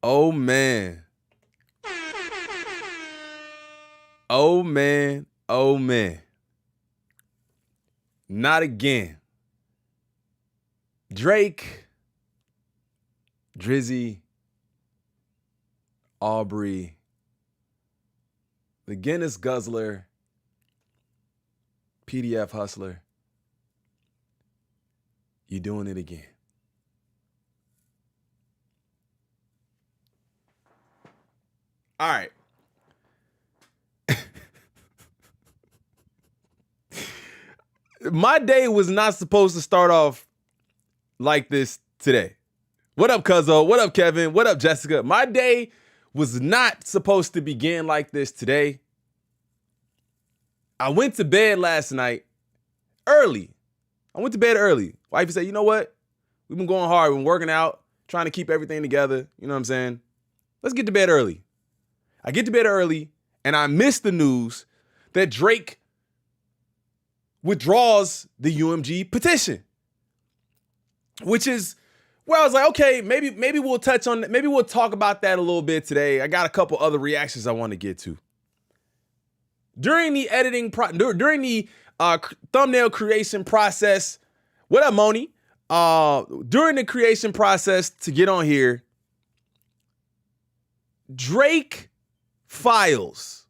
Oh man. Oh man. Oh man. Not again. Drake, Drizzy, Aubrey, the Guinness Guzzler, PDF Hustler. You doing it again. All right. My day was not supposed to start off like this today. What up, Cuzzo? What up, Kevin? What up, Jessica? My day was not supposed to begin like this today. I went to bed last night early. I went to bed early. Wifey said, you know what? We've been going hard. We've been working out, trying to keep everything together. You know what I'm saying? Let's get to bed early. I get to bed early, and I missed the news that Drake withdraws the UMG petition, which is where I was like, okay, maybe we'll touch on that. Maybe we'll talk about that a little bit today. I got a couple other reactions I want to get to. During the editing, during the thumbnail creation process, what up, Moni? During the creation process to get on here, Drake files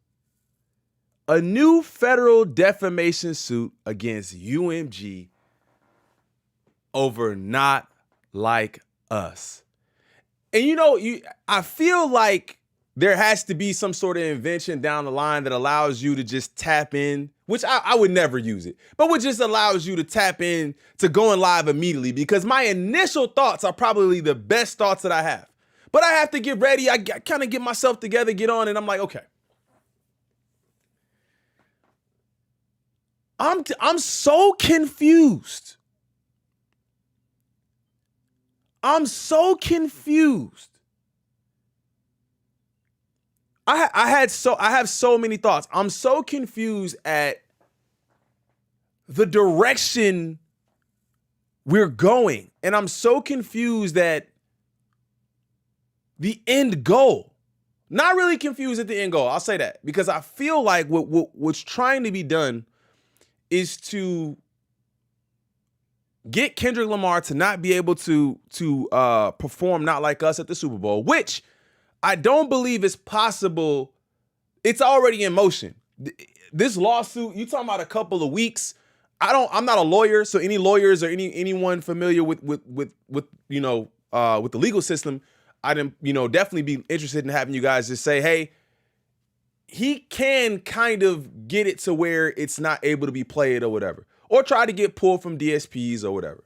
a new federal defamation suit against UMG over Not Like Us. And I feel like there has to be some sort of invention down the line that allows you to just tap in, which I would never use it, but which just allows you to tap in to going live immediately, because my initial thoughts are probably the best thoughts that I have. But I have to get ready. I kind of get myself together, get on, and I'm like, okay. I'm so confused. I'm so confused. I have so many thoughts. I'm so confused at the direction we're going. And I'm so confused at the end goal. Not really confused at the end goal. I'll say that, because I feel like what's trying to be done is to get Kendrick Lamar to not be able to perform Not Like Us at the Super Bowl, which I don't believe is possible. It's already in motion. This lawsuit, you talking about a couple of weeks. I'm not a lawyer, so any lawyers or anyone familiar with the legal system, I'd definitely be interested in having you guys just say, hey, he can kind of get it to where it's not able to be played or whatever, or try to get pulled from DSPs or whatever.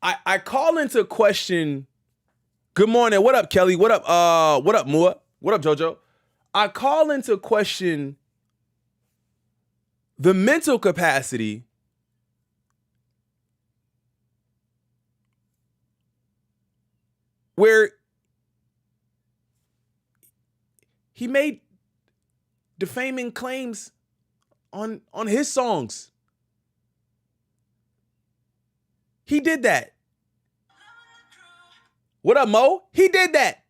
I call into question. Good morning. What up, Kelly? What up? What up, Mua? What up, JoJo? I call into question the mental capacity where he made defaming claims on his songs. He did that. What up, Mo? He did that.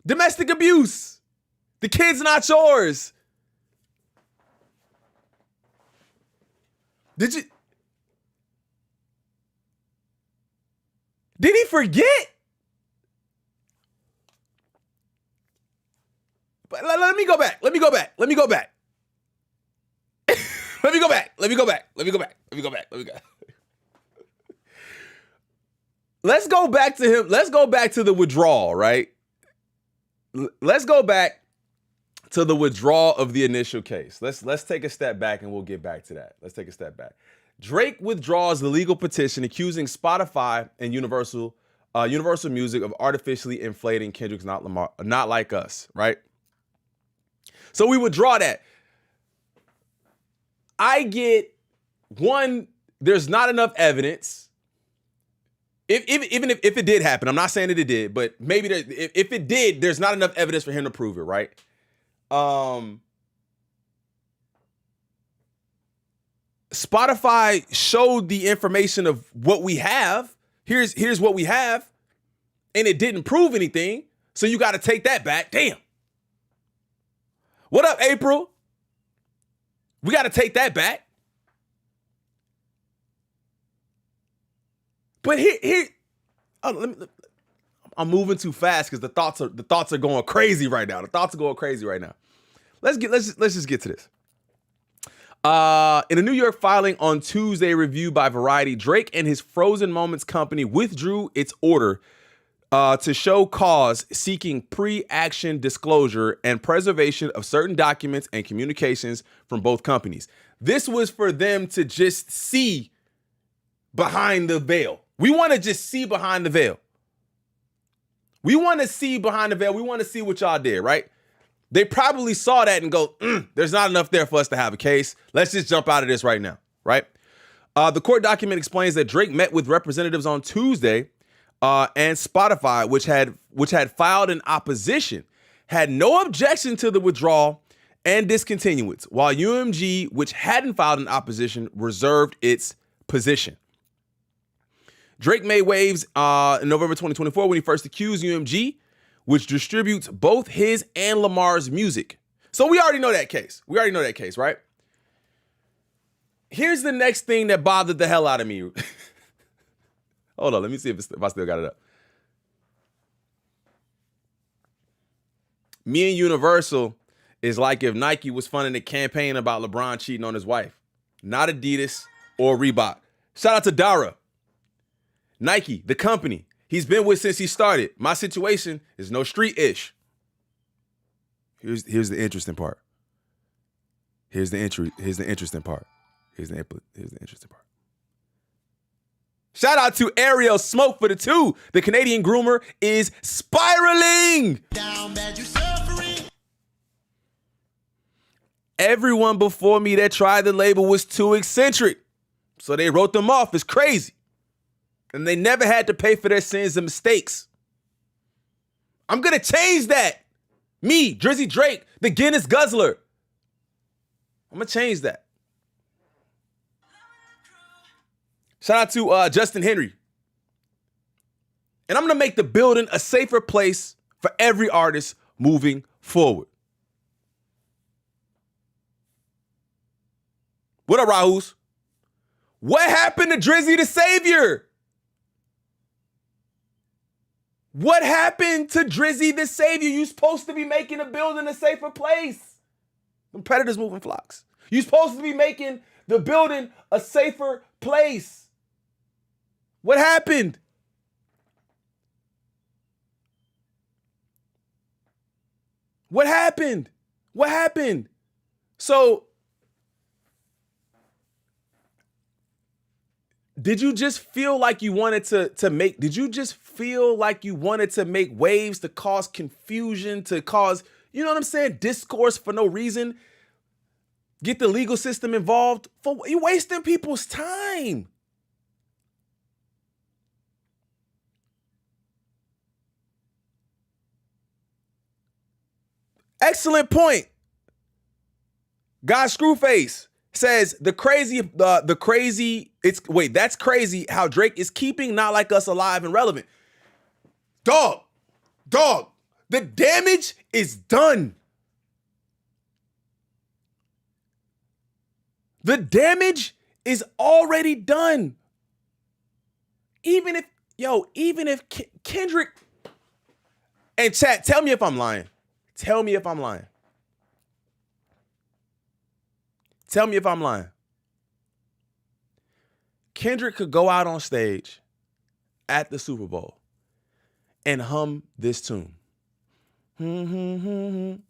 Domestic abuse. The kid's not yours. Did he forget? But let me go back. Let me go back. Let me go back. Let me go back. Let me go back. Let me go back. Let me go back. Let me go. Let's go back to him. Let's go back to the withdrawal, right? Let's go back to the withdrawal of the initial case. Let's take a step back and we'll get back to that. Let's take a step back. Drake withdraws the legal petition accusing Spotify and Universal Music of artificially inflating Kendrick's Not Like Us, right? So we withdraw that. I get one, there's not enough evidence. Even if it did happen, I'm not saying that it did, but maybe if it did, there's not enough evidence for him to prove it, right? Spotify showed the information of what we have. Here's what we have, and it didn't prove anything. So you got to take that back. Damn. What up, April? We got to take that back. But I'm moving too fast because the thoughts are going crazy right now. The thoughts are going crazy right now. Let's just get to this. In a New York filing on Tuesday reviewed by Variety, Drake and his Frozen Moments company withdrew its order to show cause seeking pre-action disclosure and preservation of certain documents and communications from both companies. This was for them to just see behind the veil. We want to just see behind the veil. We want to see behind the veil. We want to see what y'all did, right? They probably saw that and go, there's not enough there for us to have a case. Let's just jump out of this right now, right? The court document explains that Drake met with representatives on Tuesday and Spotify, which had filed an opposition, had no objection to the withdrawal and discontinuance, while UMG, which hadn't filed an opposition, reserved its position. Drake made waves in November 2024 when he first accused UMG, which distributes both his and Lamar's music. So we already know that case. Right? Here's the next thing that bothered the hell out of me. Hold on, let me see if I still got it up. Me and Universal is like if Nike was funding a campaign about LeBron cheating on his wife, not Adidas or Reebok. Shout out to Dara. Nike, the company he's been with since he started. My situation is no street-ish. Here's the interesting part. Here's the interesting part. Shout out to Ariel Smoke for the 2. The Canadian groomer is spiraling. Down bad, you suffering. Everyone before me that tried the label was too eccentric, so they wrote them off as crazy. And they never had to pay for their sins and mistakes. I'm going to change that. Me, Drizzy Drake, the Guinness Guzzler. I'm going to change that. Shout out to Justin Henry. And I'm going to make the building a safer place for every artist moving forward. What up, Rahus? What happened to Drizzy the Savior? What happened to Drizzy the Savior? You supposed to be making the building a safer place. The predators moving flocks. You supposed to be making the building a safer place. What happened? What happened? What happened? So, did you just feel like you wanted to make waves to cause confusion, to cause, you know what I'm saying, discourse for no reason? Get the legal system involved? You're wasting people's time. Excellent point. Guy Screwface says that's crazy how Drake is keeping Not Like Us alive and relevant. Dog, the damage is done. The damage is already done. Even if Kendrick, and chat, tell me if I'm lying. Tell me if I'm lying. Kendrick could go out on stage at the Super Bowl and hum this tune. And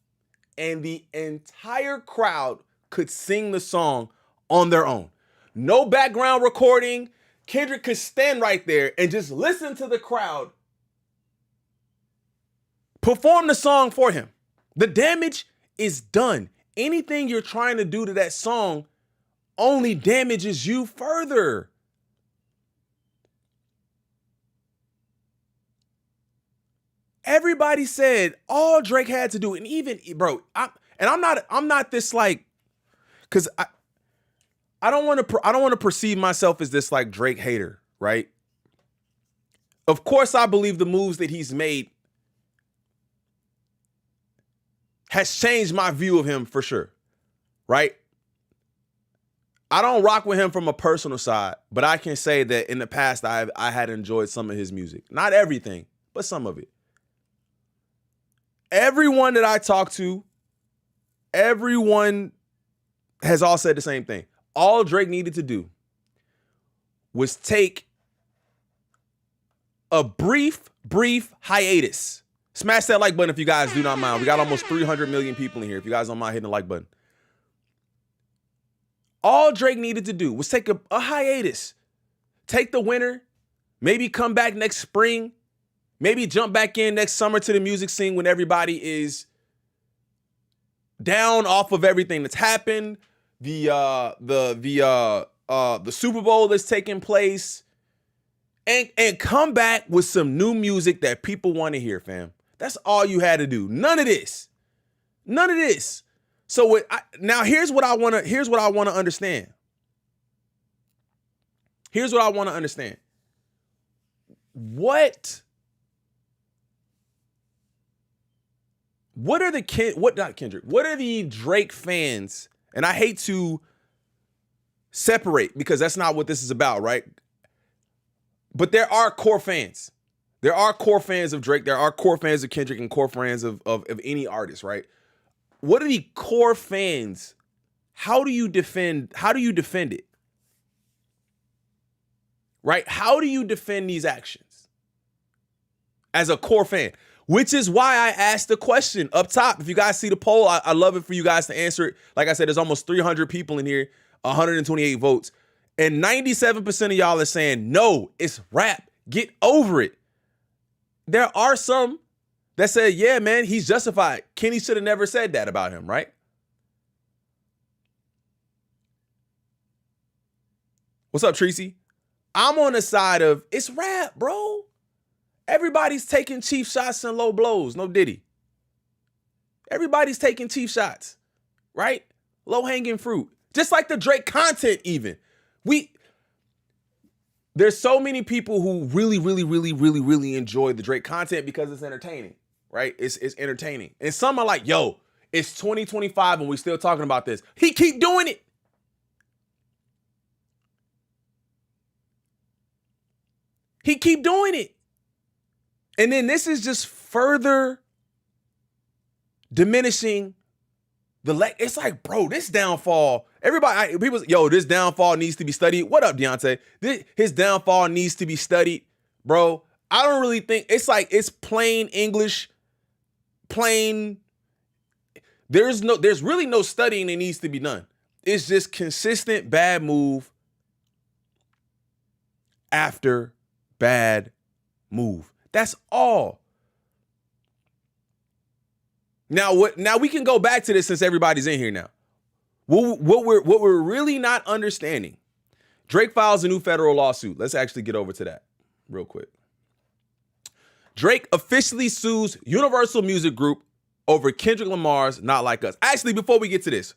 the entire crowd could sing the song on their own. No background recording. Kendrick could stand right there and just listen to the crowd perform the song for him. The damage is done. Anything you're trying to do to that song only damages you further. Everybody said all Drake had to do, and even, bro, I'm not this like, because I don't want to perceive myself as this like Drake hater, right? Of course, I believe the moves that he's made has changed my view of him for sure, right? I don't rock with him from a personal side, but I can say that in the past I had enjoyed some of his music. Not everything, but some of it. Everyone that I talk to, everyone has all said the same thing. All Drake needed to do was take a brief hiatus. Smash that like button if you guys do not mind. We got almost 300 million people in here. If you guys don't mind hitting the like button. All Drake needed to do was take a hiatus. Take the winter, maybe come back next spring, maybe jump back in next summer to the music scene when everybody is down off of everything that's happened. The Super Bowl that's taking place. And come back with some new music that people want to hear, fam. That's all you had to do. None of this. None of this. So now here's what I want to understand. Here's what I want to understand. What are the Drake fans? And I hate to separate because that's not what this is about, right? But there are core fans. There are core fans of Drake. There are core fans of Kendrick and core fans of any artist, right? What are the core fans? How do you defend it? Right? How do you defend these actions as a core fan? Which is why I asked the question up top. If you guys see the poll, I love it for you guys to answer it. Like I said, there's almost 300 people in here, 128 votes. And 97% of y'all are saying, no, it's rap. Get over it. There are some that say, yeah, man, he's justified. Kenny should have never said that about him, right? What's up, Tracy? I'm on the side of, it's rap, bro. Everybody's taking cheap shots and low blows. No Diddy. Everybody's taking cheap shots, right? Low-hanging fruit. Just like the Drake content even. There's so many people who really enjoy the Drake content because it's entertaining, right? It's entertaining. And some are like, yo, it's 2025 and we're still talking about this. He keep doing it. He keep doing it. And then this is just further diminishing it's like, bro, this downfall, this downfall needs to be studied. What up, Deontay? His downfall needs to be studied, bro. I don't really think, it's like, it's plain English, there's really no studying that needs to be done. It's just consistent bad move after bad move. That's all. Now we can go back to this since everybody's in here now. What we're really not understanding. Drake files a new federal lawsuit. Let's actually get over to that real quick. Drake officially sues Universal Music Group over Kendrick Lamar's Not Like Us. Actually, before we get to this,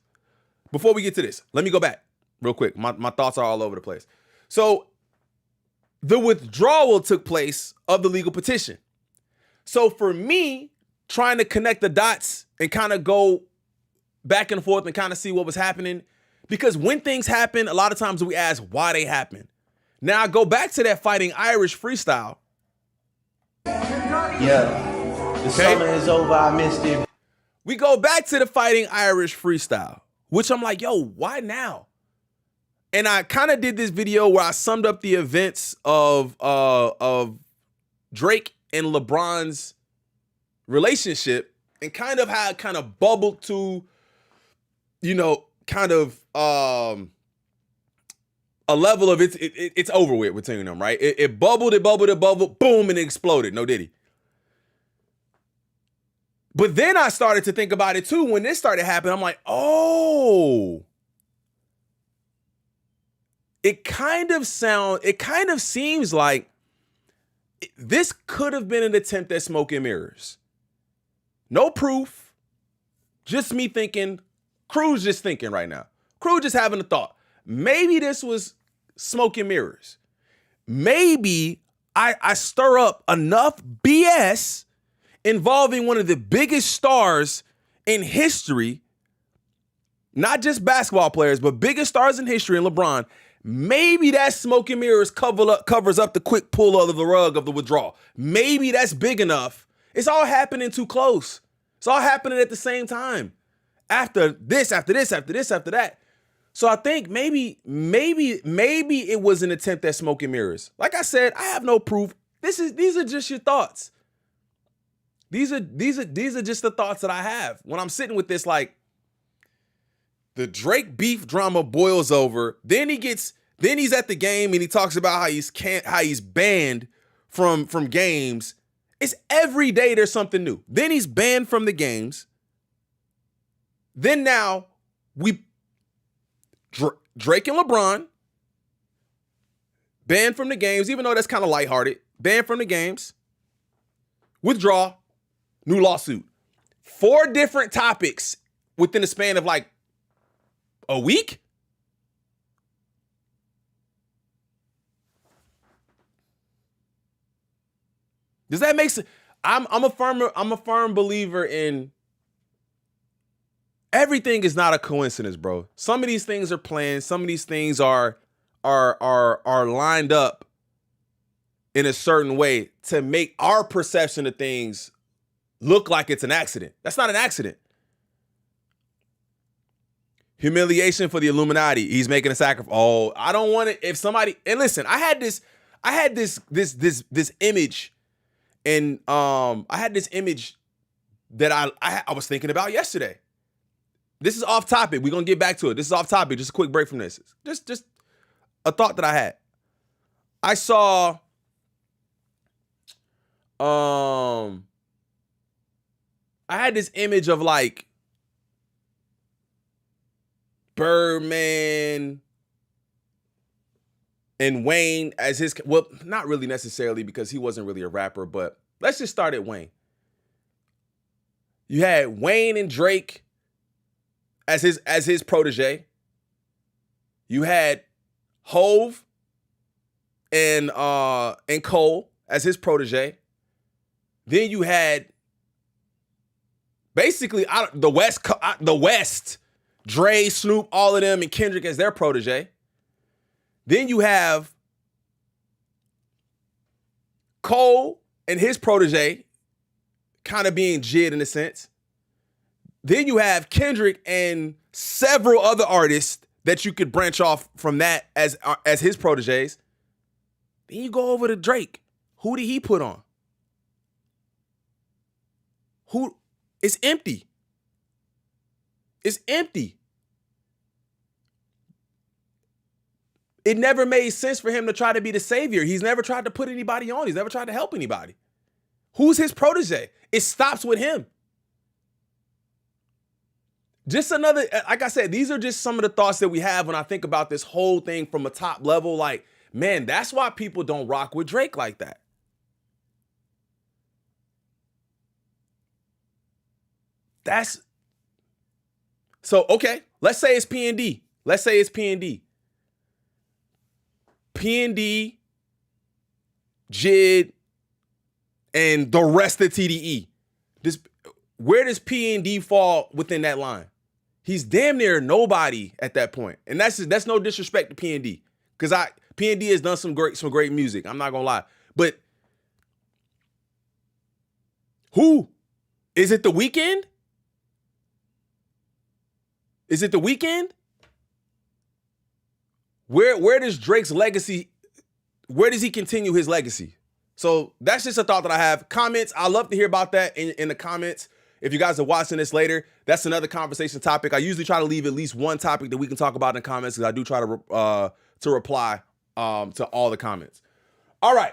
let me go back real quick. My thoughts are all over the place. So the withdrawal took place of the legal petition. So for me, trying to connect the dots and kind of go back and forth and kind of see what was happening, because when things happen, a lot of times we ask why they happen. Now I go back to that Fighting Irish freestyle. Yeah, the summer is over, I missed it. We go back to the Fighting Irish freestyle, which I'm like, yo, why now? And I kind of did this video where I summed up the events of Drake and LeBron's relationship and kind of how it kind of bubbled to, kind of a level of it's over with between them, right? It bubbled, boom, and it exploded. No Diddy. But then I started to think about it too. When this started happening, I'm like, oh, it kind of seems like this could have been an attempt at smoke and mirrors. No proof. Just me thinking. Crew's just thinking right now. Crew just having a thought. maybe this was smoke and mirrors. Maybe I stir up enough BS involving one of the biggest stars in history, not just basketball players, but biggest stars in history, and LeBron. Maybe that smoke and mirrors covers up the quick pull of the rug of the withdrawal. Maybe that's big enough. It's all happening too close. It's all happening at the same time. After this, after this, after this, after that. So I think maybe it was an attempt at smoke and mirrors. Like I said, I have no proof. These are just your thoughts. These are just the thoughts that I have when I'm sitting with this. Like, the Drake beef drama boils over. Then he's at the game and he talks about how he's banned from games. It's every day there's something new. Then he's banned from the games. Then now Drake and LeBron banned from the games, even though that's kind of lighthearted. Banned from the games. Withdraw. New lawsuit. 4 different topics within the span of like a week? Does that make sense? I'm a firm believer in everything is not a coincidence, bro. Some of these things are planned. Some of these things are lined up in a certain way to make our perception of things look like it's an accident. That's not an accident. Humiliation for the Illuminati. He's making a sacrifice. Oh, I don't want it. If somebody, and listen, I had this image, and I had this image that I was thinking about yesterday. This is off topic. We're gonna get back to it. This is off topic. Just a quick break from this. Just a thought that I had. I saw I had this image of like Birdman and Wayne as his, well, not really necessarily because he wasn't really a rapper, but let's just start at Wayne. You had Wayne and Drake as his protege. You had Hove and Cole as his protege. Then you had basically the West, Dre, Snoop, all of them, and Kendrick as their protege. Then you have Cole and his protege kind of being Jid in a sense. Then you have Kendrick and several other artists that you could branch off from that as his proteges. Then you go over to Drake. Who did he put on? It's empty. It's empty. It never made sense for him to try to be the savior. He's never tried to put anybody on. He's never tried to help anybody. Who's his protege? It stops with him. Just another, like I said, these are just some of the thoughts that we have when I think about this whole thing from a top level. Like, man, that's why people don't rock with Drake like that. So, okay, let's say it's P&D. Let's say it's P&D. P&D, Jid, and the rest of TDE. Where does P&D fall within that line? He's damn near nobody at that point. And that's no disrespect to P&D. Because P&D has done some great music. I'm not gonna lie. But who? Is it The Weeknd? Is it The Weeknd? Where does Drake's legacy, where does he continue his legacy? So that's just a thought that I have. Comments, I'd love to hear about that in the comments. If you guys are watching this later, that's another conversation topic. I usually try to leave at least one topic that we can talk about in the comments because I do try to reply to all the comments. All right.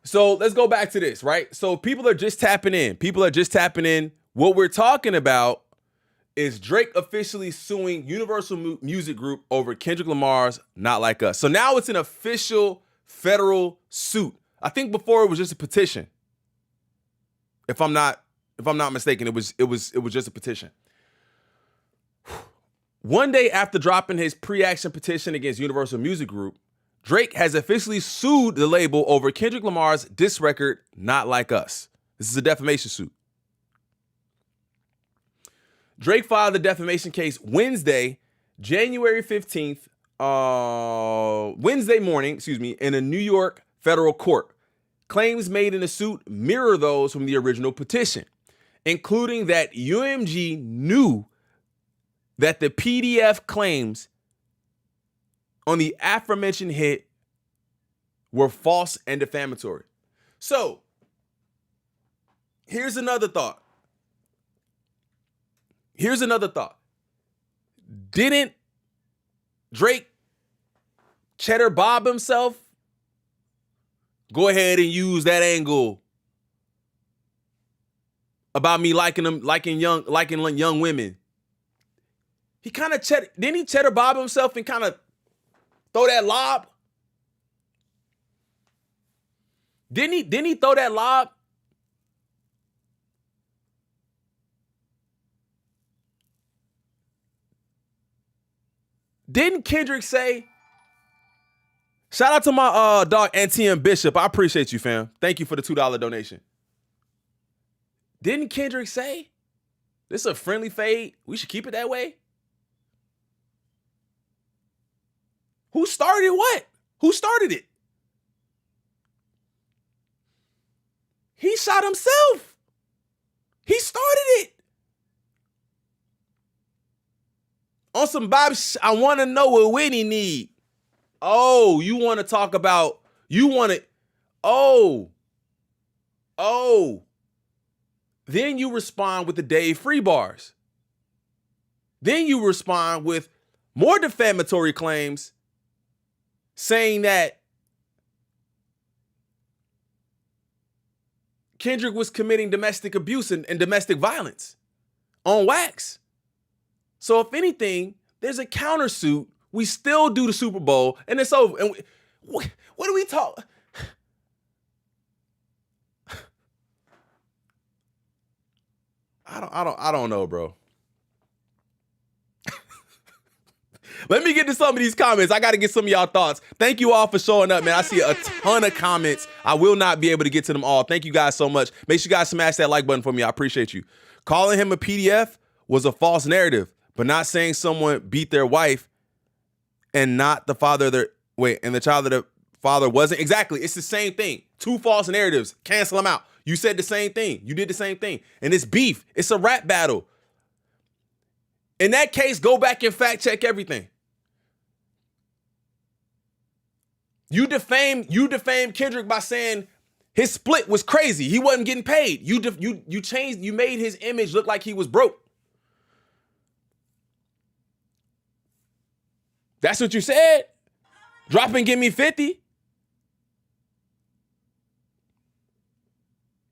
So let's go back to this, right? So people are just tapping in. What we're talking about is Drake officially suing Universal Music Group over Kendrick Lamar's Not Like Us. So now it's an official federal suit. I think before it was just a petition. If I'm not mistaken, it was just a petition. One day after dropping his pre-action petition against Universal Music Group, Drake has officially sued the label over Kendrick Lamar's diss record, Not Like Us. This is a defamation suit. Drake filed the defamation case Wednesday, January 15th, Wednesday morning, in a New York federal court. Claims made in the suit mirror those from the original petition, including that UMG knew that the PDF claims on the aforementioned hit were false and defamatory. So, here's another thought. Didn't Drake cheddar bob himself? Go ahead and use that angle about me liking young women. He kind of didn't he cheddar bob himself and kind of throw that lob? Didn't he throw that lob? Didn't Kendrick say, shout out to my dog NTM Bishop. I appreciate you, fam. Thank you for the $2 donation. Didn't Kendrick say, this is a friendly fade, we should keep it that way? Who started what? Who started it? He shot himself. He started it. On some Bob, I want to know what Whitney need. Oh, you want to talk about, oh. Then you respond with the Dave Free bars. Then you respond with more defamatory claims saying that Kendrick was committing domestic abuse and domestic violence on wax. So if anything, there's a countersuit. We still do the Super Bowl and it's over. And what do we talk? I don't know, bro. Let me get to some of these comments. I got to get some of y'all thoughts. Thank you all for showing up, man. I see a ton of comments. I will not be able to get to them all. Thank you guys so much. Make sure you guys smash that like button for me. I appreciate you. Calling him a PDF was a false narrative, but not saying someone beat their wife and not the father of their, and the child of the father wasn't. Exactly. It's the same thing. Two false narratives. Cancel them out. You said the same thing. You did the same thing. And it's beef. It's a rap battle. In that case, go back and fact check everything. You defamed Kendrick by saying his split was crazy. He wasn't getting paid. You made his image look like he was broke. That's what you said. Drop and give me 50.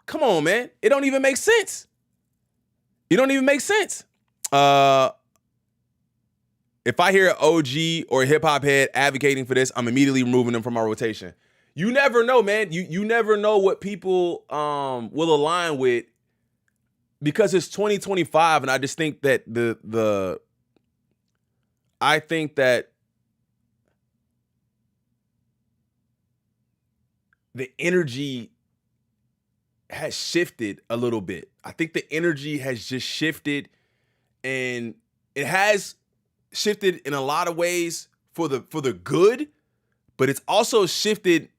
Come on, man. It don't even make sense. It don't even make sense. If I hear an OG or a hip hop head advocating for this, I'm immediately removing them from my rotation. You never know, man. You never know what people will align with because it's 2025, and I just think that I think that the energy has shifted a little bit. I think the energy has just shifted, and it has shifted in a lot of ways for the good, but it's also shifted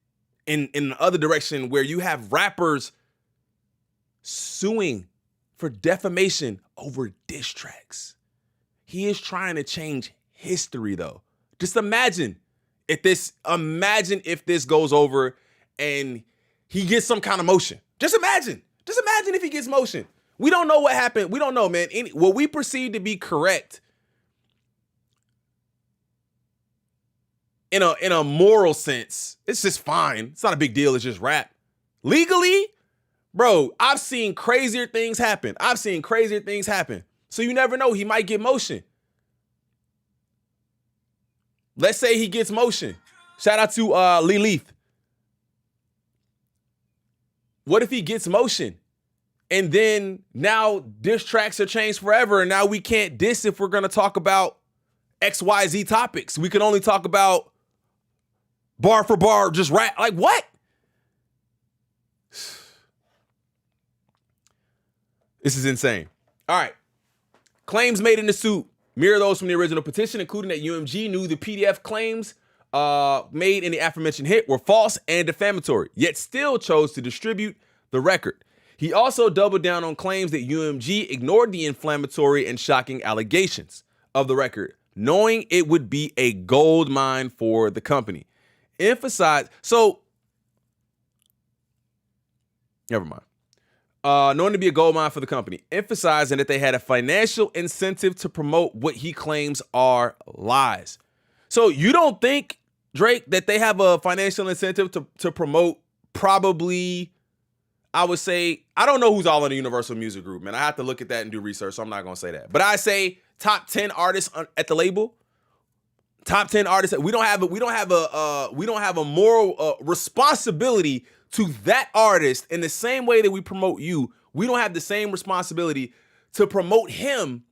in the other direction where you have rappers suing for defamation over diss tracks. He is trying to change history, though. Just imagine if this goes over and he gets some kind of motion. Just imagine if he gets motion. We don't know what happened. We don't know, man. What we perceive to be correct in a moral sense, it's just fine. It's not a big deal. It's just rap. Legally, bro, I've seen crazier things happen. So you never know. He might get motion. Let's say he gets motion. Shout out to Lee Leith. What if he gets motion? And then now diss tracks are changed forever, and now we can't diss if we're going to talk about XYZ topics. We can only talk about bar for bar, just rap. Like, what? This is insane. All right. Claims made in the suit mirror those from the original petition, including that UMG knew the PDF claims made in the aforementioned hit were false and defamatory, yet still chose to distribute the record. He also doubled down on claims that UMG ignored the inflammatory and shocking allegations of the record, knowing it would be a gold mine for the company. Never mind. Known to be a gold mine for the company, emphasizing that they had a financial incentive to promote what he claims are lies. So you don't think, Drake, that they have a financial incentive to promote probably, I would say, I don't know who's all in the Universal Music Group, man. I have to look at that and do research, so I'm not going to say that. But I say top 10 artists at the label. Top 10 artists. We don't have a moral responsibility to that artist in the same way that we promote you. We don't have the same responsibility to promote him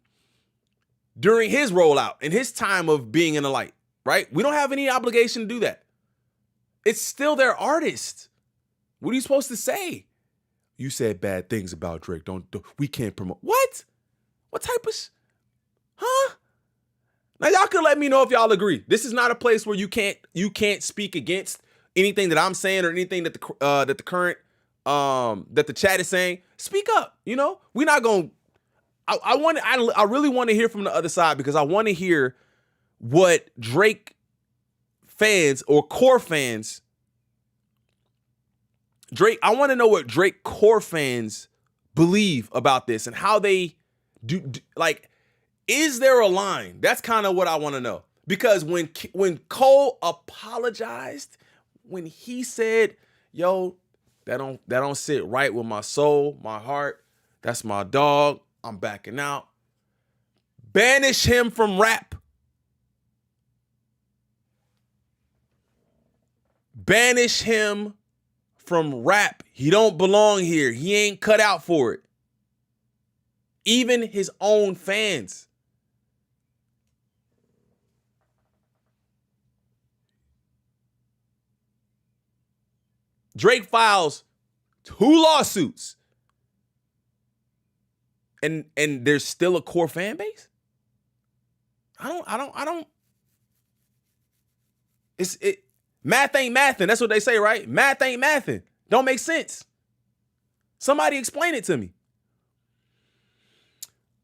during his rollout and his time of being in the light, right? We don't have any obligation to do that. It's still their artist. What are you supposed to say? You said bad things about Drake. We can't promote. What? What type of huh? Now y'all can let me know if y'all agree. This is not a place where you can't speak against anything that I'm saying or anything that the current that the chat is saying. Speak up. You know, we're not going. I really want to hear from the other side, because I want to hear what Drake fans or core fans. I want to know what Drake core fans believe about this and how they do. Like, is there a line? That's kind of what I want to know. Because when Cole apologized, when he said, "Yo, that don't sit right with my soul, my heart. That's my dog. I'm backing out." Banish him from rap. Banish him from rap. He don't belong here. He ain't cut out for it. Even his own fans. Drake files 2 lawsuits. And there's still a core fan base? I don't. Math ain't mathin'. That's what they say, right? Math ain't mathin'. Don't make sense. Somebody explain it to me.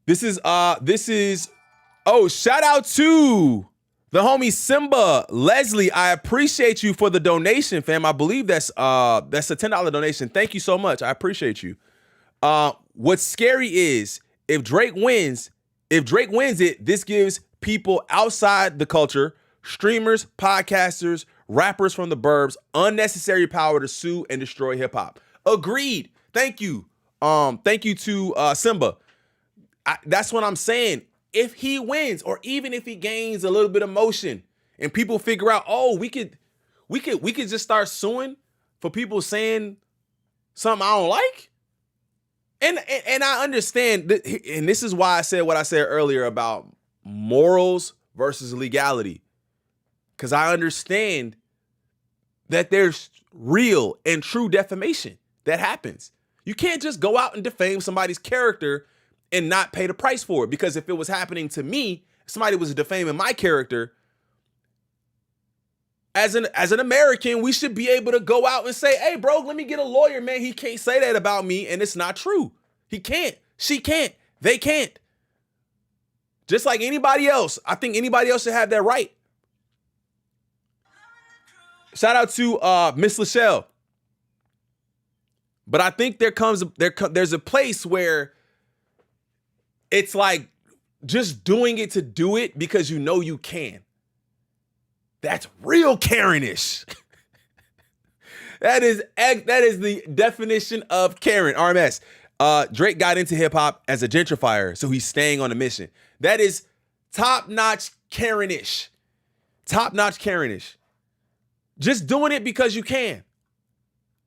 This is shout out to the homie Simba Leslie. I appreciate you for the donation, fam. I believe that's a $10 donation. Thank you so much. I appreciate you. What's scary is if Drake wins it, this gives people outside the culture, streamers, podcasters, rappers from the burbs, unnecessary power to sue and destroy hip hop. Agreed. Thank you. Thank you to Simba. That's what I'm saying. If he wins, or even if he gains a little bit of motion and people figure out, oh, we could just start suing for people saying something I don't like. And I understand that, and this is why I said what I said earlier about morals versus legality. Because I understand that there's real and true defamation that happens. You can't just go out and defame somebody's character and not pay the price for it. Because if it was happening to me, somebody was defaming my character, as an American, we should be able to go out and say, "Hey, bro, let me get a lawyer, man. He can't say that about me, and it's not true. He can't. She can't. They can't." Just like anybody else. I think anybody else should have that right. Shout out to Miss Lachelle. But I think there's a place where it's like just doing it to do it because you know you can. That's real Karen-ish. That is the definition of Karen, RMS. Drake got into hip hop as a gentrifier, so he's staying on a mission. That is top-notch Karen-ish. Top-notch Karen-ish. Just doing it because you can.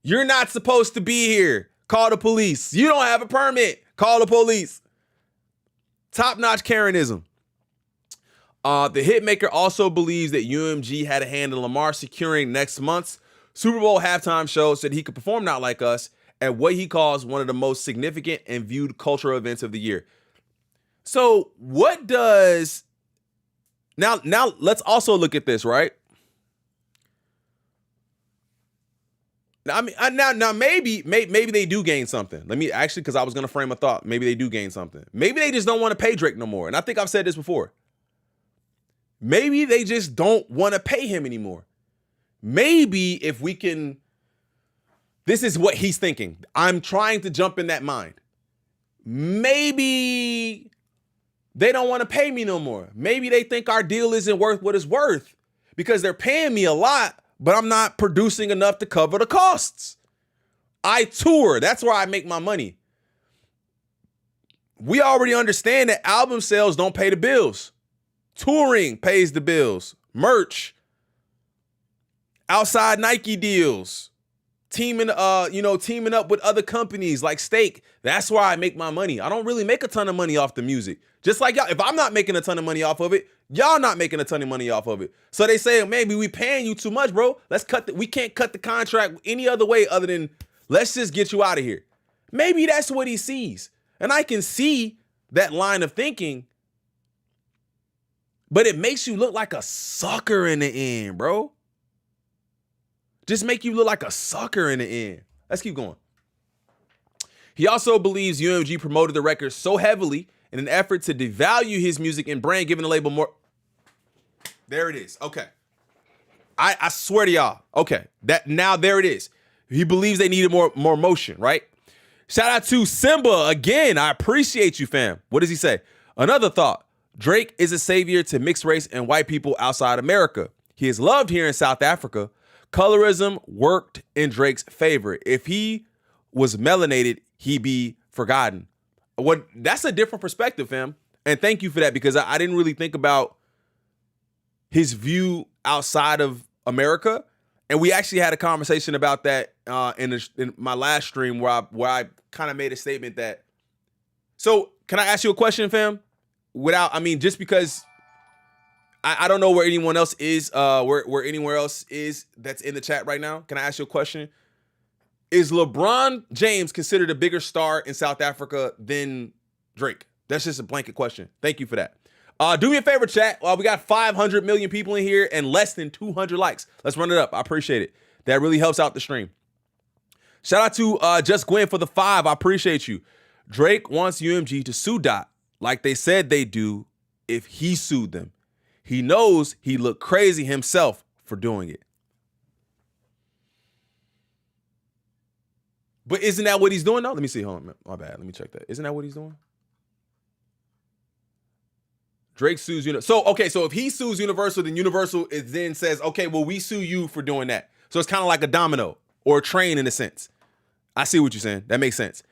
You're not supposed to be here. Call the police. You don't have a permit. Call the police. Top-notch Karenism. The hitmaker also believes that UMG had a hand in Lamar securing next month's Super Bowl halftime show so that he could perform Not Like Us at what he calls one of the most significant and viewed cultural events of the year. So what does... Now let's also look at this, right? Now, I mean, now maybe they do gain something. Let me actually, because I was going to frame a thought. Maybe they do gain something. Maybe they just don't want to pay Drake no more. And I think I've said this before. Maybe they just don't want to pay him anymore. Maybe if we can, this is what he's thinking. I'm trying to jump in that mind. Maybe they don't want to pay me no more. Maybe they think our deal isn't worth what it's worth because they're paying me a lot, but I'm not producing enough to cover the costs. I tour. That's where I make my money. We already understand that album sales don't pay the bills. Touring pays the bills. Merch. Outside Nike deals. Teaming up with other companies like Steak. That's where I make my money. I don't really make a ton of money off the music. Just like y'all, if I'm not making a ton of money off of it, y'all not making a ton of money off of it. So they say, maybe we paying you too much, bro. We can't cut the contract any other way other than let's just get you out of here. Maybe that's what he sees. And I can see that line of thinking, but it makes you look like a sucker in the end, bro. Just make you look like a sucker in the end. Let's keep going. He also believes UMG promoted the record so heavily in an effort to devalue his music and brand, giving the label more. There it is. Okay. I swear to y'all. Okay. There it is. He believes they needed more motion, right? Shout out to Simba again. I appreciate you, fam. What does he say? Another thought. Drake is a savior to mixed race and white people outside America. He is loved here in South Africa. Colorism worked in Drake's favor. If he was melanated, he'd be forgotten. That's a different perspective, fam. And thank you for that, because I didn't really think about his view outside of America. And we actually had a conversation about that in my last stream where I kind of made a statement that. So can I ask you a question, fam? Just because I don't know where anyone else is, where anywhere else is that's in the chat right now. Can I ask you a question? Is LeBron James considered a bigger star in South Africa than Drake? That's just a blanket question. Thank you for that. Do me a favor, chat. We got 500 million people in here and less than 200 likes. Let's run it up. I appreciate it. That really helps out the stream. Shout out to Just Gwen for the 5. I appreciate you. Drake wants UMG to sue Dot like they said they do if he sued them. He knows he looked crazy himself for doing it. But isn't that what he's doing though? Let me see. Hold on. My bad. Let me check that. Isn't that what he's doing? Drake sues Universal. So if he sues Universal, then Universal then says, okay, well, we sue you for doing that. So it's kind of like a domino or a train in a sense. I see what you're saying. That makes sense.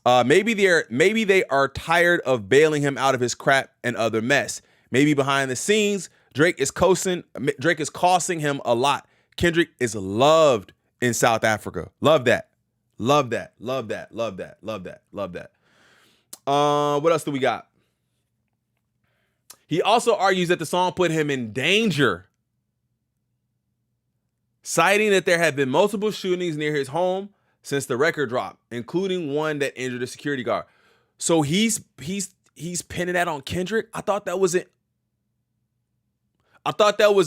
Maybe they are tired of bailing him out of his crap and other mess. Maybe behind the scenes, Drake is costing him a lot. Kendrick is loved in South Africa. Love that. Love that. Love that. Love that. Love that. Love that. What else do we got? He also argues that the song put him in danger, citing that there have been multiple shootings near his home since the record dropped, including one that injured a security guard. So he's pinning that on Kendrick. I thought that was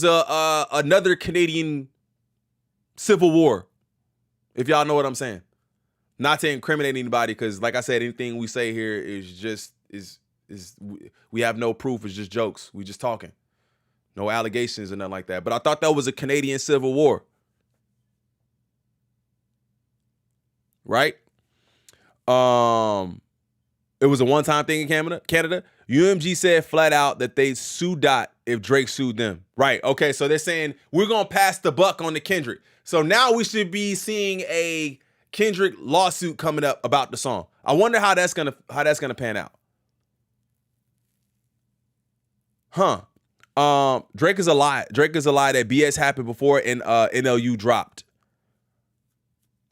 another Canadian Civil War, if y'all know what I'm saying. Not to incriminate anybody, because like I said, anything we say here is we have no proof. It's just jokes. We just talking. No allegations or nothing like that. But I thought that was a Canadian Civil War. Right? It was a one-time thing in Canada. UMG said flat out that they'd sue Dot if Drake sued them. Right. Okay, so they're saying we're going to pass the buck on to Kendrick. So now we should be seeing a Kendrick lawsuit coming up about the song. I wonder how that's gonna pan out. Drake is a lie. Drake is a lie that BS happened before and NLU dropped.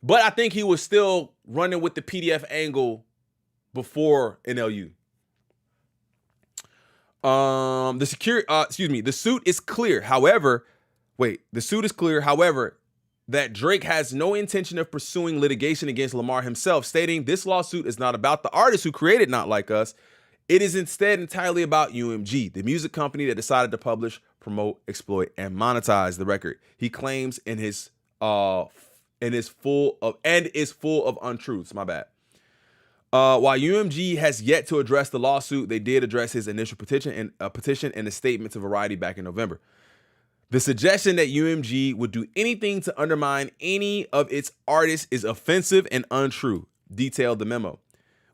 But I think he was still running with the PDF angle before NLU. The suit is clear. However, that Drake has no intention of pursuing litigation against Lamar himself, stating this lawsuit is not about the artist who created Not Like Us. It is instead entirely about UMG, the music company that decided to publish, promote, exploit, and monetize the record. He claims is full of untruths. My bad. While UMG has yet to address the lawsuit, they did address his initial petition in a statement to Variety back in November. The suggestion that UMG would do anything to undermine any of its artists is offensive and untrue, detailed the memo.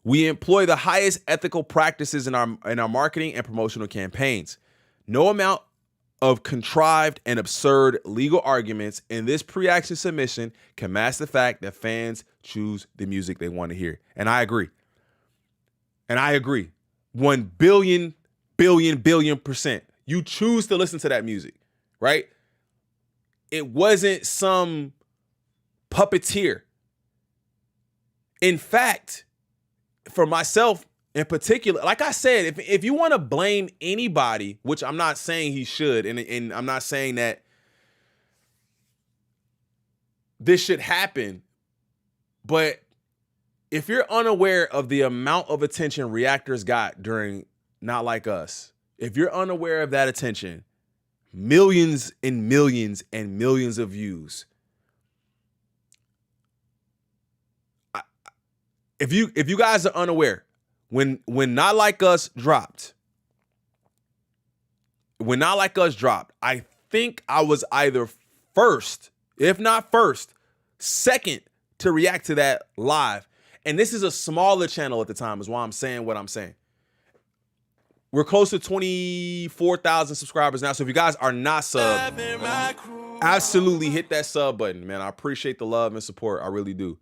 We employ the highest ethical practices in our marketing and promotional campaigns. No amount of contrived and absurd legal arguments in this pre-action submission can mask the fact that fans choose the music they want to hear. And I agree. 1 billion percent. You choose to listen to that music, right? It wasn't some puppeteer. In fact, for myself in particular, like I said, if you want to blame anybody, which I'm not saying he should, and I'm not saying that this should happen, but if you're unaware of the amount of attention reactors got during Not Like Us, if you're unaware of that attention, millions and millions and millions of views. If you guys are unaware, when Not Like Us dropped, I think I was either first, if not first, second to react to that live. And this is a smaller channel at the time, is why I'm saying what I'm saying. We're close to 24,000 subscribers now. So if you guys are not subbed, absolutely hit that sub button, man. I appreciate the love and support. I really do.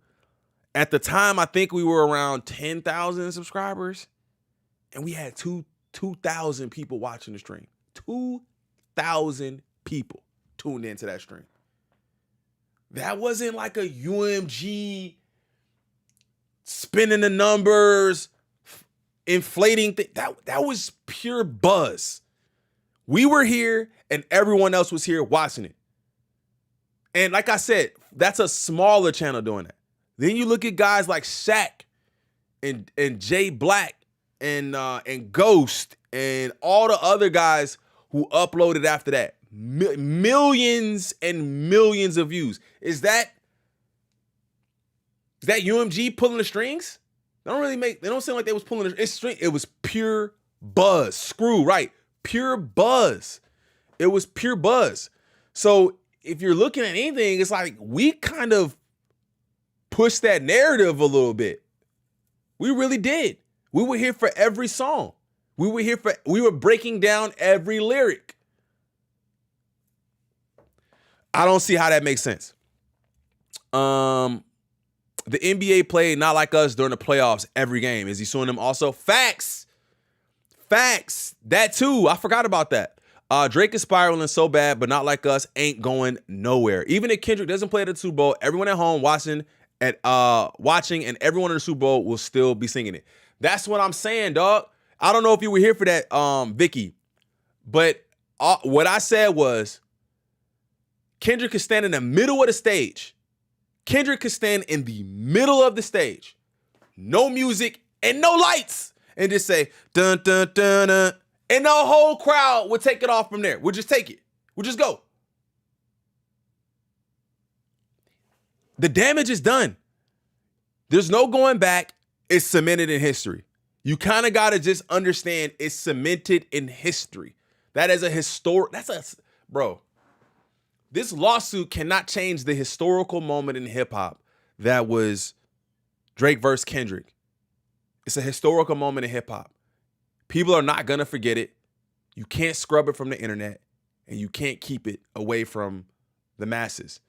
At the time, I think we were around 10,000 subscribers, and we had 2,000 people watching the stream. 2,000 people tuned into that stream. That wasn't like a UMG spinning the numbers, inflating thing. That was pure buzz. We were here, and everyone else was here watching it. And like I said, that's a smaller channel doing that. Then you look at guys like Shaq and Jay Black and Ghost and all the other guys who uploaded after that. Millions and millions of views. Is that UMG pulling the strings? They don't seem like they was pulling the strings. It was pure buzz. Screw, right. Pure buzz. It was pure buzz. So if you're looking at anything, it's like we kind of push that narrative a little bit. We really did. We were here for every song. We were breaking down every lyric. I don't see how that makes sense. The NBA played Not Like Us during the playoffs every game. Is he suing them also? Facts. That too. I forgot about that. Drake is spiraling so bad, but Not Like Us ain't going nowhere. Even if Kendrick doesn't play at the Super Bowl, everyone at home watching and everyone in the Super Bowl will still be singing it. That's what I'm saying, dog. I don't know if you were here for that, Vicky, but what I said was Kendrick could stand in the middle of the stage. No music and no lights, and just say dun dun dun dun, and the whole crowd would take it off from there. We'll just take it. We'll just go. The damage is done. There's no going back. It's cemented in history. You kind of got to just understand it's cemented in history. That is a historic, bro. This lawsuit cannot change the historical moment in hip hop that was Drake versus Kendrick. It's a historical moment in hip hop. People are not going to forget it. You can't scrub it from the internet, and you can't keep it away from the masses.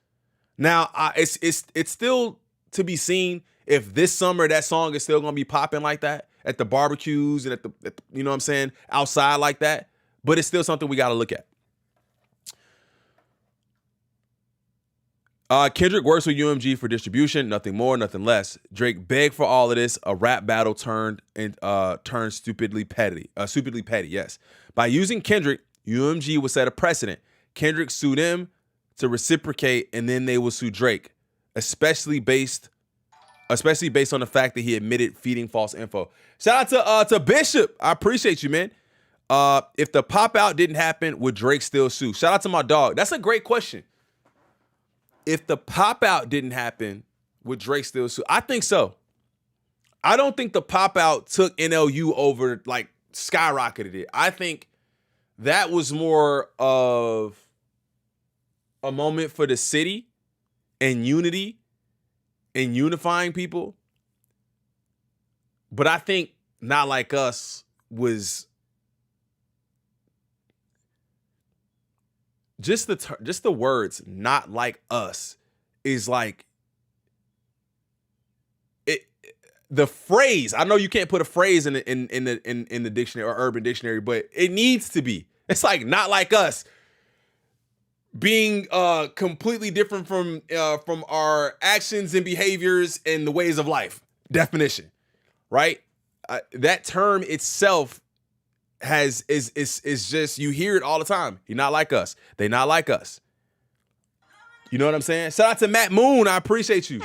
Now, it's still to be seen if this summer that song is still going to be popping like that at the barbecues and at the you know what I'm saying, outside like that. But it's still something we got to look at. Kendrick works with UMG for distribution, nothing more, nothing less. Drake begged for all of this. A rap battle turned stupidly petty. Yes. By using Kendrick, UMG would set a precedent. Kendrick sued him to reciprocate, and then they will sue Drake, especially based on the fact that he admitted feeding false info. Shout out to Bishop. I appreciate you, man. If the pop out didn't happen, would Drake still sue? Shout out to my dog. That's a great question. If the pop out didn't happen, would Drake still sue? I think so. I don't think the pop out took NLU over, like, skyrocketed it. I think that was more of a moment for the city and unity and unifying people. But I think Not Like Us was just the words "not like us" is like it. The phrase, I know you can't put a phrase in the dictionary or Urban Dictionary, but it needs to be. It's like "not like us" being completely different from our actions and behaviors and the ways of life. Definition, right? That term itself is just, you hear it all the time. You're not like us. They not like us. You know what I'm saying? Shout out to Matt Moon. I appreciate you.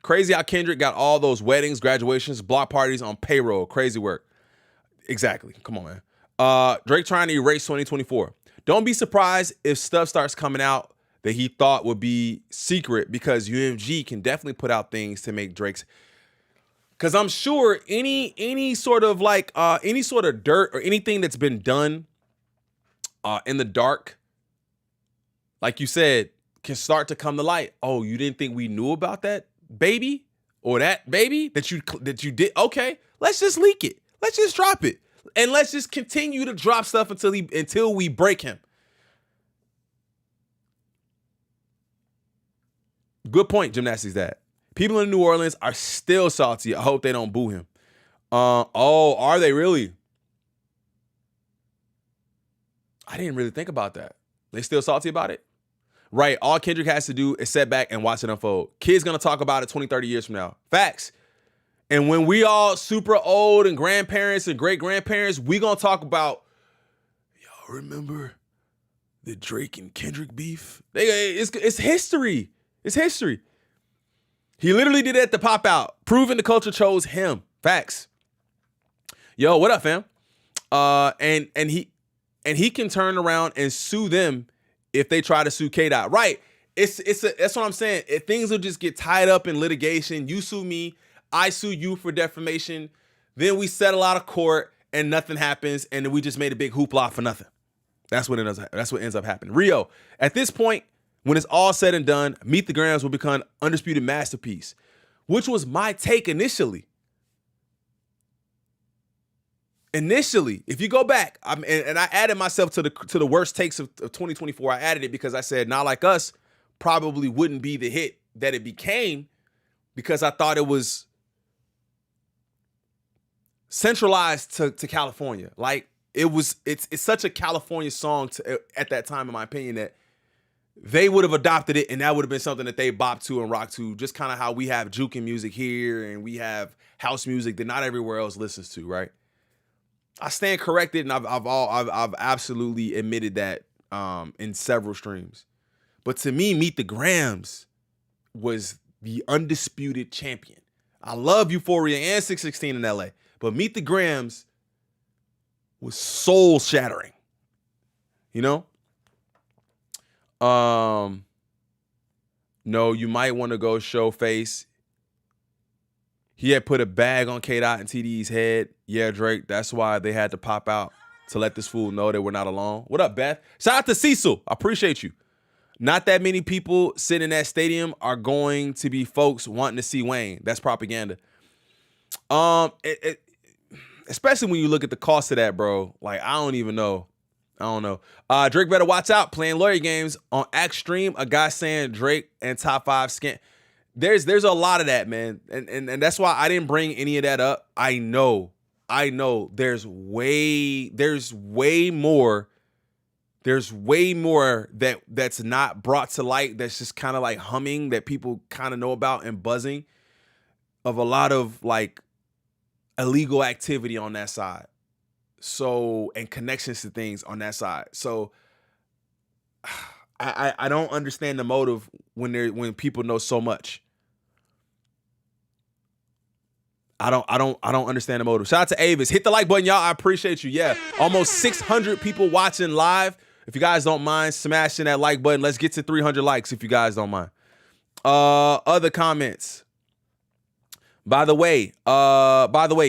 Crazy how Kendrick got all those weddings, graduations, block parties on payroll. Crazy work. Exactly. Come on, man. Drake trying to erase 2024. Don't be surprised if stuff starts coming out that he thought would be secret, because UMG can definitely put out things to make Drake's. Because I'm sure any sort of dirt or anything that's been done in the dark, like you said, can start to come to light. Oh, you didn't think we knew about that baby or that baby that you did? Okay, let's just leak it. Let's just drop it, and let's just continue to drop stuff until we break him. Good point, Gymnastics Dad. People in New Orleans are still salty. I hope they don't boo him. Are they really? I didn't really think about that. They still salty about it? Right. All Kendrick has to do is sit back and watch it unfold. Kids gonna talk about it 20, 30 years from now. Facts. And when we all super old and grandparents and great-grandparents, we gonna talk about, y'all remember the Drake and Kendrick beef? It's history. It's history. He literally did it at the pop out, proving the culture chose him. Facts. Yo, what up, fam? And he can turn around and sue them if they try to sue K-Dot. Right. That's what I'm saying. Things will just get tied up in litigation. You sue me, I sue you for defamation. Then we settle out of court and nothing happens, and then we just made a big hoopla for nothing. That's what ends up happening. Rio, at this point, when it's all said and done, Meet the Grams will become undisputed masterpiece, which was my take initially. Initially, if you go back, and I added myself to the worst takes of 2024. I added it because I said Not Like Us probably wouldn't be the hit that it became, because I thought it was centralized to California. Like it's such a California song at that time, in my opinion, that they would have adopted it, and that would have been something that they bop to and rock to, just kind of how we have juking music here and we have house music that not everywhere else listens to, right? I stand corrected, and I've absolutely admitted that in several streams. But to me, Meet the Grams was the undisputed champion. I love Euphoria and 616 in LA, but Meet the Grams was soul shattering. You know? No, you might want to go show face. He had put a bag on K-Dot and TDE's head. Yeah, Drake, that's why they had to pop out, to let this fool know that we're not alone. What up, Beth? Shout out to Cecil. I appreciate you. Not that many people sitting in that stadium are going to be folks wanting to see Wayne. That's propaganda. Especially when you look at the cost of that, bro. Like, I don't know. Drake better watch out playing lawyer games on Act Stream. A guy saying Drake and top 5 scan. There's a lot of that, man. And that's why I didn't bring any of that up. I know I know there's way more that's not brought to light, that's just kind of like humming, that people kind of know about and buzzing, of a lot of like illegal activity on that side. So, and connections to things on that side. So I don't understand the motive when people know so much. I don't understand the motive. Shout out to Avis. Hit the like button, y'all. I appreciate you. Yeah. Almost 600 people watching live. If you guys don't mind smashing that like button, let's get to 300 likes if you guys don't mind. Other comments. By the way,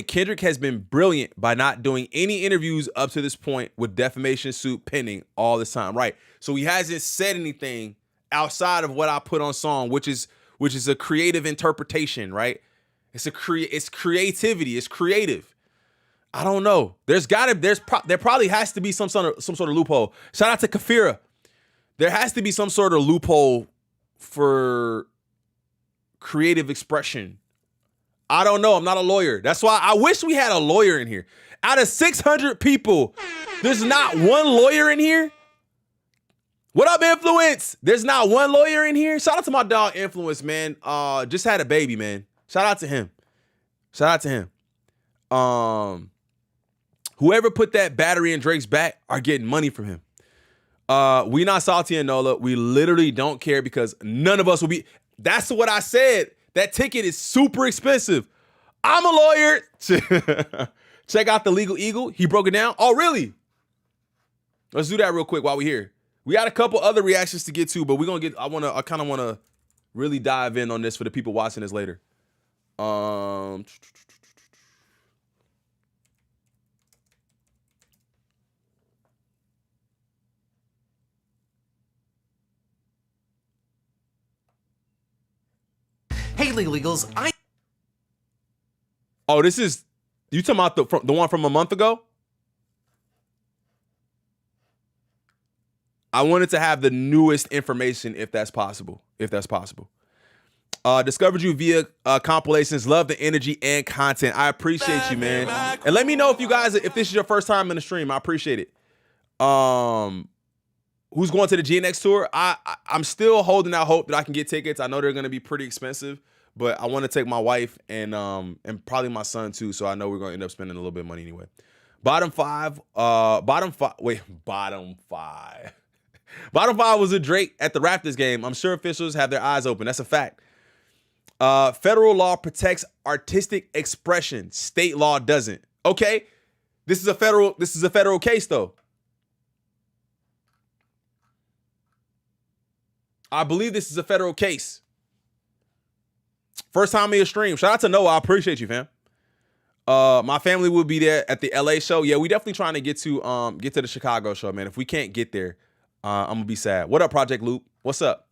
Kendrick has been brilliant by not doing any interviews up to this point with defamation suit pending all this time. Right. So he hasn't said anything outside of what I put on song, which is a creative interpretation, right? It's creativity. It's creative. I don't know. There probably has to be some sort of loophole. Shout out to Kafira. There has to be some sort of loophole for creative expression. I don't know. I'm not a lawyer. That's why I wish we had a lawyer in here. Out of 600 people, there's not one lawyer in here. What up, Influence? There's not one lawyer in here. Shout out to my dog, Influence, man. Just had a baby, man. Shout out to him. Whoever put that battery in Drake's back are getting money from him. We not salty and Nola. We literally don't care because none of us will be. That's what I said. That ticket is super expensive. I'm a lawyer. Check out the Legal Eagle. He broke it down. Oh, really? Let's do that real quick while we're here. We got a couple other reactions to get to, but I kind of want to really dive in on this for the people watching this later. Hey, Legal Eagles, Oh, this is, you talking about the one from a month ago? I wanted to have the newest information if that's possible. Discovered you via compilations. Love the energy and content. I appreciate you, man. And let me know if this is your first time in the stream. I appreciate it. Who's going to the GNX tour? I'm still holding out hope that I can get tickets. I know they're going to be pretty expensive, but I want to take my wife and probably my son too. So I know we're going to end up spending a little bit of money anyway. Bottom five was a Drake at the Raptors game. I'm sure officials have their eyes open. That's a fact. Federal law protects artistic expression. State law doesn't. Okay. This is a federal case though. I believe this is a federal case. First time in your stream. Shout out to Noah. I appreciate you, fam. My family will be there at the LA show. Yeah, we definitely trying to get to the Chicago show, man. If we can't get there, I'm gonna be sad. What up, Project Loop? What's up?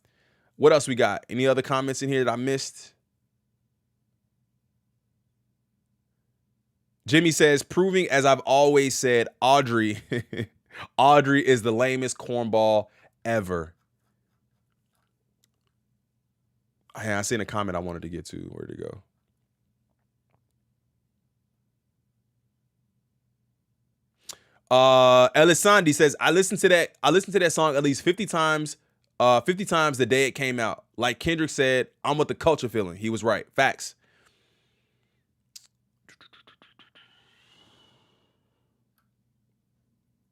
What else we got? Any other comments in here that I missed? Jimmy says, proving as I've always said, Audrey is the lamest cornball ever. I seen a comment I wanted to get to. Where'd it go? Elisandi says, I listened to that song at least 50 times the day it came out. Like Kendrick said, I'm with the culture feeling. He was right. Facts.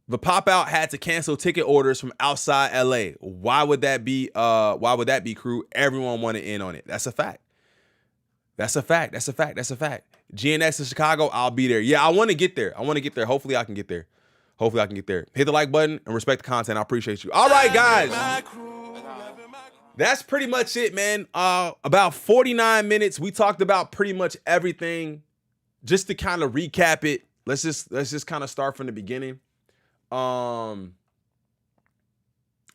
The pop out had to cancel ticket orders from outside LA. Why would that be, crew? Everyone wanted in on it. That's a fact. GNX in Chicago, I'll be there. Yeah, I want to get there. Hopefully I can get there. Hit the like button and respect the content. I appreciate you. All right, guys. That's pretty much it, man. About 49 minutes. We talked about pretty much everything. Just to kind of recap it, let's just kind of start from the beginning.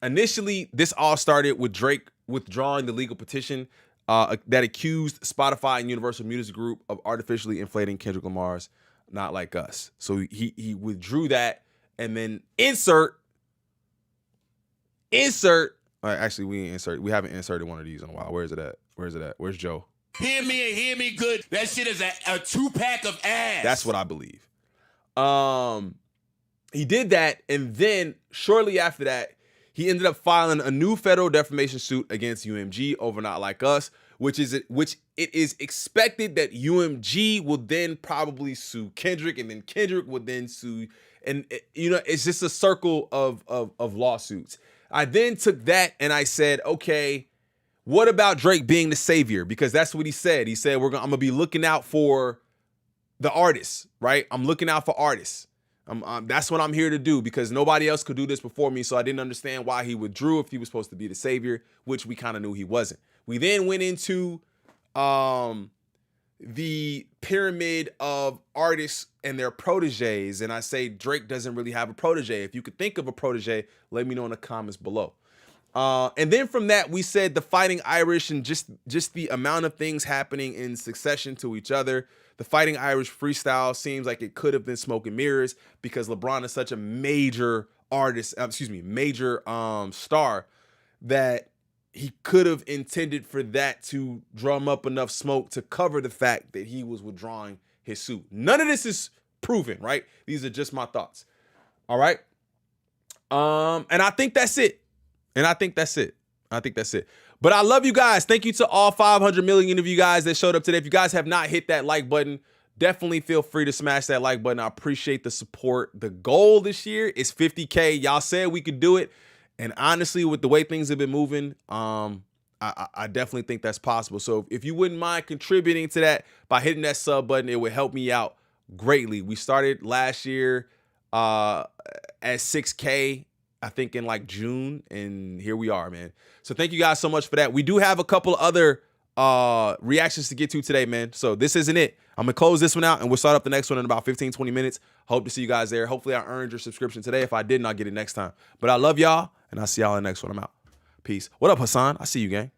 Initially, this all started with Drake withdrawing the legal petition that accused Spotify and Universal Music Group of artificially inflating Kendrick Lamar's Not Like Us. So he withdrew that, and then insert. Actually, we haven't inserted one of these in a while. Where is it at? Where's Joe? Hear me and hear me good. That shit is a 2-pack of ass. That's what I believe. He did that, and then shortly after that, he ended up filing a new federal defamation suit against UMG over Not Like Us, which it is expected that UMG will then probably sue Kendrick, and then Kendrick would then sue, and it's just a circle of lawsuits. I then took that and I said, okay, what about Drake being the savior? Because that's what he said. He said, I'm gonna be looking out for the artists, right? I'm looking out for artists. That's what I'm here to do, because nobody else could do this before me. So I didn't understand why he withdrew if he was supposed to be the savior, which we kind of knew he wasn't. We then went into the pyramid of artists and their proteges. And I say Drake doesn't really have a protege. If you could think of a protege, let me know in the comments below. And then from that, we said the Fighting Irish and just the amount of things happening in succession to each other. The Fighting Irish freestyle seems like it could have been smoke and mirrors, because LeBron is such a major artist, major star, that he could have intended for that to drum up enough smoke to cover the fact that he was withdrawing his suit. None of this is proven, right? These are just my thoughts. All right. And I think that's it. But I love you guys. Thank you to all 500 million of you guys that showed up today. If you guys have not hit that like button, definitely feel free to smash that like button. I appreciate the support. The goal this year is 50K. Y'all said we could do it. And honestly, with the way things have been moving, I definitely think that's possible. So if you wouldn't mind contributing to that by hitting that sub button, it would help me out greatly. We started last year at 6K. I think in like June, and here we are, man. So thank you guys so much for that. We do have a couple other reactions to get to today, man. So this isn't it. I'm gonna close this one out and we'll start up the next one in about 15-20 minutes. Hope to see you guys there. Hopefully I earned your subscription today. If I didn't, I'll get it next time. But I love y'all, and I'll see y'all in the next one. I'm out. Peace. What up, Hassan? I see you, gang.